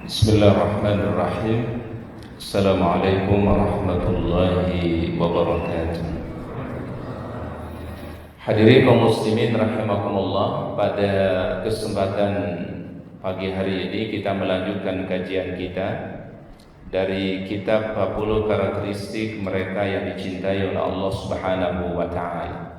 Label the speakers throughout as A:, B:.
A: Bismillahirrahmanirrahim. Assalamualaikum warahmatullahi wabarakatuh. Hadirin kaum muslimin rahimakumullah, pada kesempatan pagi hari ini kita melanjutkan kajian kita dari kitab 40 karakteristik mereka yang dicintai oleh Allah Subhanahu wa taala.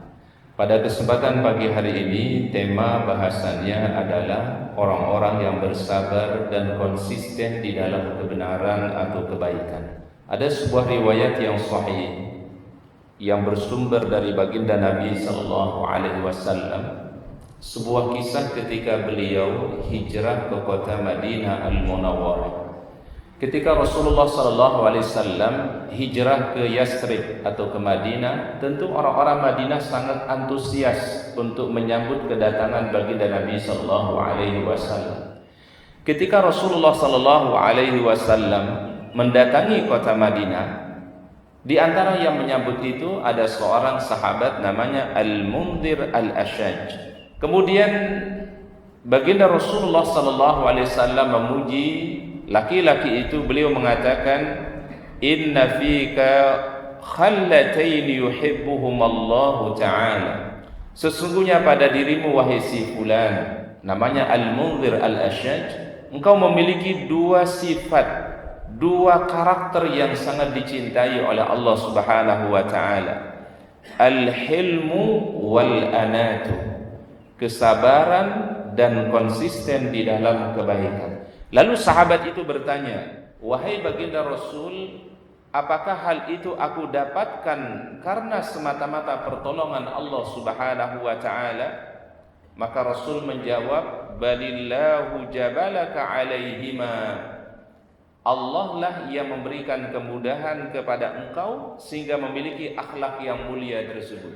A: Pada kesempatan pagi hari ini tema bahasannya adalah orang-orang yang bersabar dan konsisten di dalam kebenaran atau kebaikan. Ada sebuah riwayat yang sahih yang bersumber dari baginda Nabi sallallahu alaihi wasallam, sebuah kisah ketika beliau hijrah ke kota Madinah Al-Munawwarah. Ketika Rasulullah SAW hijrah ke Yasrib atau ke Madinah, tentu orang-orang Madinah sangat antusias untuk menyambut kedatangan baginda Nabi SAW. Ketika Rasulullah SAW mendatangi kota Madinah, di antara yang menyambut itu ada seorang sahabat namanya Al-Mundhir Al-Ashaj. Kemudian baginda Rasulullah SAW memuji laki-laki itu. Beliau mengatakan, inna fika khallatain yuhibbuhum Allah Ta'ala, sesungguhnya pada dirimu wahai si fulan, namanya Al-Mundhir Al-Ashaj, engkau memiliki dua sifat, dua karakter yang sangat dicintai oleh Allah Subhanahu wa Ta'ala. Al-hilmu wal-anatu, kesabaran dan konsisten di dalam kebaikan. Lalu sahabat itu bertanya, wahai baginda Rasul, apakah hal itu aku dapatkan karena semata-mata pertolongan Allah Subhanahu wa Ta'ala? Maka Rasul menjawab, balillahu jabalaka alaihima, Allah lah yang memberikan kemudahan kepada engkau sehingga memiliki akhlak yang mulia tersebut.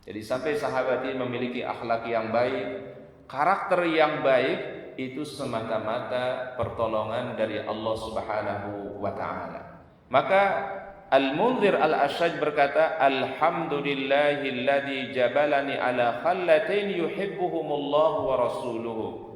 A: Jadi sampai sahabat ini memiliki akhlak yang baik, karakter yang baik, itu semata-mata pertolongan dari Allah Subhanahu wa Ta'ala. Maka Al-Mundhir Al-Ashaj berkata, alhamdulillahilladzi jabalani ala khallatain yuhibbuhumullahu wa rasuluhu.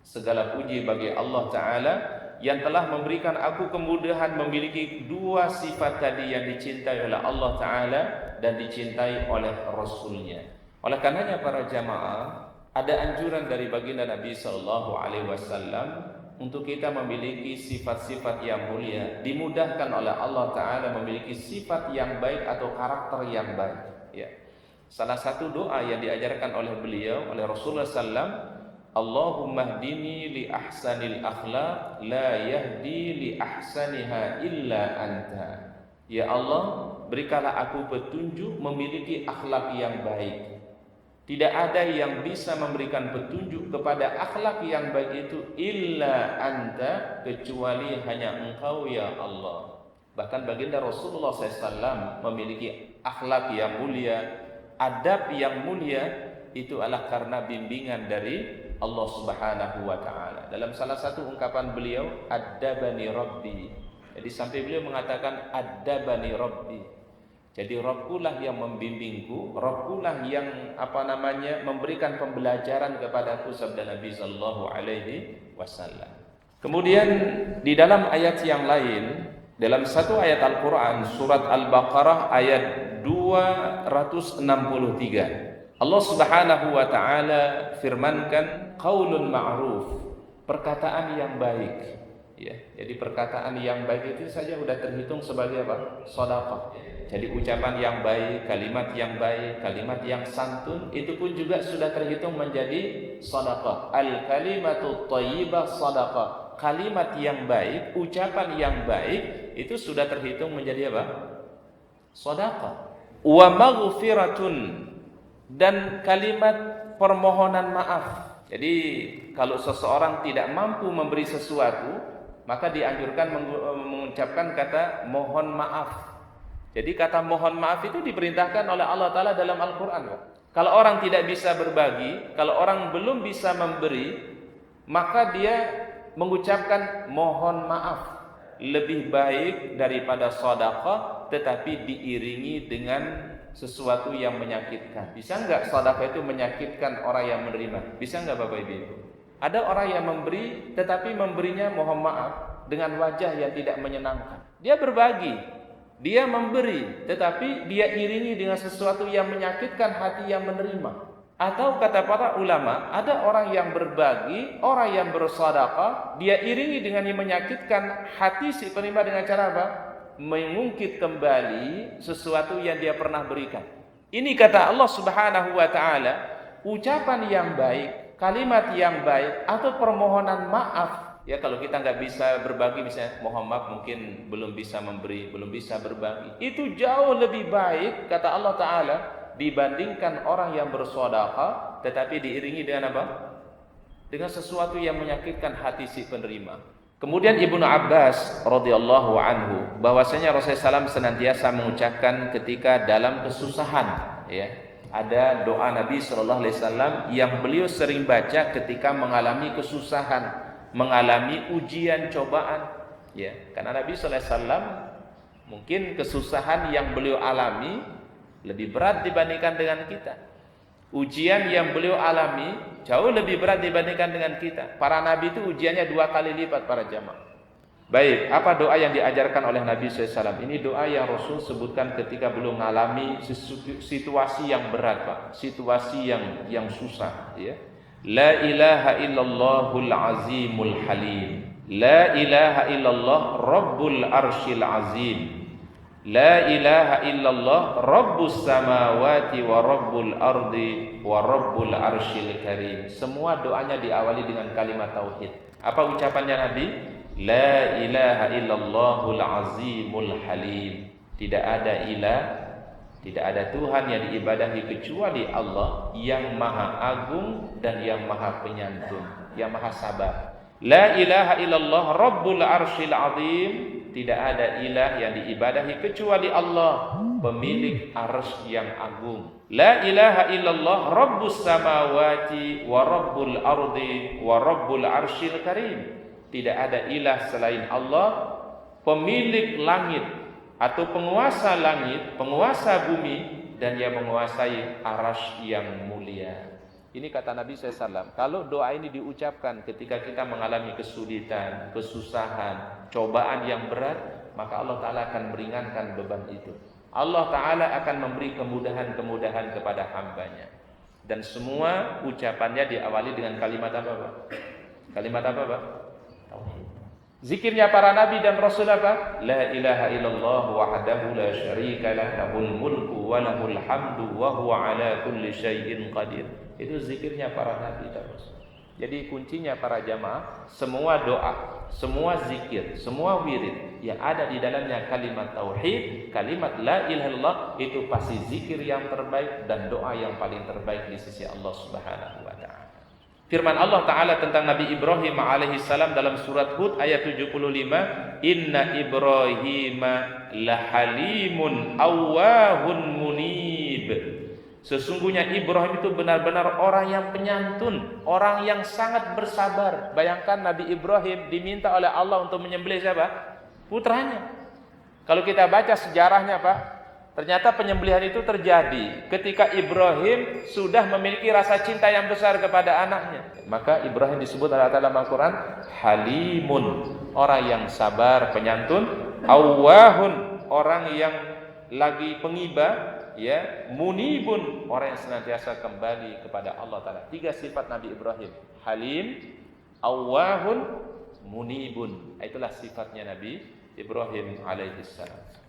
A: Segala puji bagi Allah Ta'ala yang telah memberikan aku kemudahan memiliki dua sifat tadi yang dicintai oleh Allah Ta'ala dan dicintai oleh Rasulnya. Oleh karenanya para jamaah, ada anjuran dari baginda Nabi sallallahu alaihi wasallam untuk kita memiliki sifat-sifat yang mulia, dimudahkan oleh Allah Ta'ala memiliki sifat yang baik atau karakter yang baik. Ya. Salah satu doa yang diajarkan oleh beliau, oleh Rasulullah sallam, Allahumma hdini li ahsanil akhlaq la yahdi li ahsaniha illa anta. Ya Allah, berikanlah aku petunjuk memiliki akhlak yang baik. Tidak ada yang bisa memberikan petunjuk kepada akhlak yang baik itu illa anta, kecuali hanya engkau ya Allah. Bahkan baginda Rasulullah SAW memiliki akhlak yang mulia, adab yang mulia, itu adalah karena bimbingan dari Allah Subhanahu wa Ta'ala. Dalam salah satu ungkapan beliau, addabani Rabbi. Jadi sampai beliau mengatakan addabani Rabbi. Jadi Rabbkulah yang membimbingku, Rabbkulah yang memberikan pembelajaran kepadaku, sabda Nabi sallallahu alaihi wasallam. Kemudian di dalam ayat yang lain, dalam satu ayat Al-Qur'an surat Al-Baqarah ayat 263, Allah Subhanahu wa Ta'ala firmankan, qaulun ma'ruf, perkataan yang baik. Ya, jadi perkataan yang baik itu saja sudah terhitung sebagai apa? Shadaqah. Jadi ucapan yang baik, kalimat yang baik, kalimat yang santun, itu pun juga sudah terhitung menjadi shadaqah. Al-kalimatu thayyibah shadaqah. Kalimat yang baik, ucapan yang baik, itu sudah terhitung menjadi apa? Shadaqah. Wa maghfiratun, dan kalimat permohonan maaf. Jadi kalau seseorang tidak mampu memberi sesuatu, maka dianjurkan mengucapkan kata mohon maaf. Jadi kata mohon maaf itu diperintahkan oleh Allah Ta'ala dalam Al-Quran. Kalau orang tidak bisa berbagi, kalau orang belum bisa memberi, maka dia mengucapkan mohon maaf. Lebih baik daripada sedekah, tetapi diiringi dengan sesuatu yang menyakitkan. Bisa enggak sedekah itu menyakitkan orang yang menerima? Bisa enggak Bapak Ibu? Ada orang yang memberi, tetapi memberinya mohon maaf dengan wajah yang tidak menyenangkan. Dia berbagi, dia memberi, tetapi dia iringi dengan sesuatu yang menyakitkan hati yang menerima. Atau kata para ulama, ada orang yang berbagi, orang yang bersedekah, dia iringi dengan yang menyakitkan hati si penerima dengan cara apa? Mengungkit kembali sesuatu yang dia pernah berikan. Ini kata Allah Subhanahu wa taala, ucapan yang baik, kalimat yang baik atau permohonan maaf. Ya, kalau kita nggak bisa berbagi, misalnya mohon maaf mungkin belum bisa memberi, belum bisa berbagi, itu jauh lebih baik kata Allah taala dibandingkan orang yang bersedekah tetapi diiringi dengan apa? Dengan sesuatu yang menyakitkan hati si penerima. Kemudian Ibnu Abbas radhiyallahu anhu bahwasanya Rasulullah SAW senantiasa mengucapkan ketika dalam kesusahan, ya, ada doa Nabi sallallahu alaihi wasallam yang beliau sering baca ketika mengalami kesusahan, mengalami ujian cobaan, ya. Karena Nabi sallallahu alaihi wasallam mungkin kesusahan yang beliau alami lebih berat dibandingkan dengan kita. Ujian yang beliau alami jauh lebih berat dibandingkan dengan kita. Para nabi itu ujiannya 2 kali lipat para jamaah. Baik, apa doa yang diajarkan oleh Nabi SAW? Ini doa yang Rasul sebutkan ketika beliau mengalami situasi yang berat, Pak. Situasi yang susah, ya. La ilaha illallahul azimul halim. La ilaha illallah rabbul arsyil azim. La ilaha illallah rabbus samawati wa rabbul ardi wa rabbul arsyil karim. Semua doanya diawali dengan kalimat tauhid. Apa ucapannya Nabi? La ilaha illallahul azimul halim. Tidak ada ilah, tidak ada Tuhan yang diibadahi kecuali Allah yang maha agung dan yang maha penyantun, yang maha sabar. La ilaha illallah rabbul arsyil azim. Tidak ada ilah yang diibadahi kecuali Allah, pemilik arsy yang agung. La ilaha illallah rabbus samawati wa rabbul ardi wa rabbul arsyil karim. Tidak ada ilah selain Allah, pemilik langit atau penguasa langit, penguasa bumi, dan yang menguasai arsy yang mulia. Ini kata Nabi SAW, kalau doa ini diucapkan ketika kita mengalami kesulitan, kesusahan, cobaan yang berat, maka Allah Ta'ala akan meringankan beban itu. Allah Ta'ala akan memberi kemudahan-kemudahan kepada hambanya. Dan semua ucapannya diawali dengan kalimat apa, Pak? Kalimat apa, Pak? Tauhid. Zikirnya para nabi dan rasul apa? La ilaha illallah wahdahu la syarika lah, lahul mulku wa lahul hamdu wa huwa ala kulli syai'in qadir. Itu zikirnya para nabi dan rasul. Jadi kuncinya para jamaah, semua doa, semua zikir, semua wirid yang ada di dalamnya kalimat tauhid, kalimat la ilaha illallah, itu pasti zikir yang terbaik dan doa yang paling terbaik di sisi Allah Subhanahu wa taala. Firman Allah Ta'ala tentang Nabi Ibrahim alaihissalam dalam surat Hud ayat 75, Inna Ibrahima lahalimun awwahun munib. Sesungguhnya Ibrahim itu benar-benar orang yang penyantun, orang yang sangat bersabar. Bayangkan Nabi Ibrahim diminta oleh Allah untuk menyembelih siapa? Putranya. Kalau kita baca sejarahnya, Pak, ternyata penyembelihan itu terjadi ketika Ibrahim sudah memiliki rasa cinta yang besar kepada anaknya. Maka Ibrahim disebut oleh Allah dalam Al-Quran halimun, orang yang sabar, penyantun. Awwahun, orang yang lagi pengiba, ya. Munibun, orang yang senantiasa kembali kepada Allah Ta'ala. 3 sifat Nabi Ibrahim: halim, awwahun, munibun. Itulah sifatnya Nabi Ibrahim alaihissalam.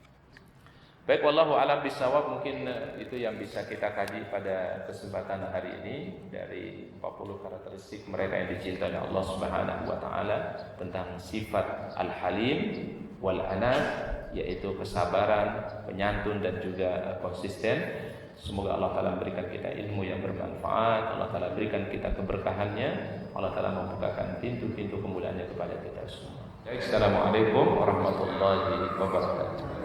A: Baik, wallahu alam bisawab. Mungkin itu yang bisa kita kaji pada kesempatan hari ini dari 40 karakteristik mereka yang dicintai oleh Allah Subhanahu wa taala tentang sifat al-halim wal anat, yaitu kesabaran, penyantun dan juga konsisten. Semoga Allah Ta'ala berikan kita ilmu yang bermanfaat, Allah Ta'ala berikan kita keberkahannya, Allah Ta'ala membukakan pintu-pintu kemuliaannya kepada kita semua. Assalamualaikum warahmatullahi wabarakatuh.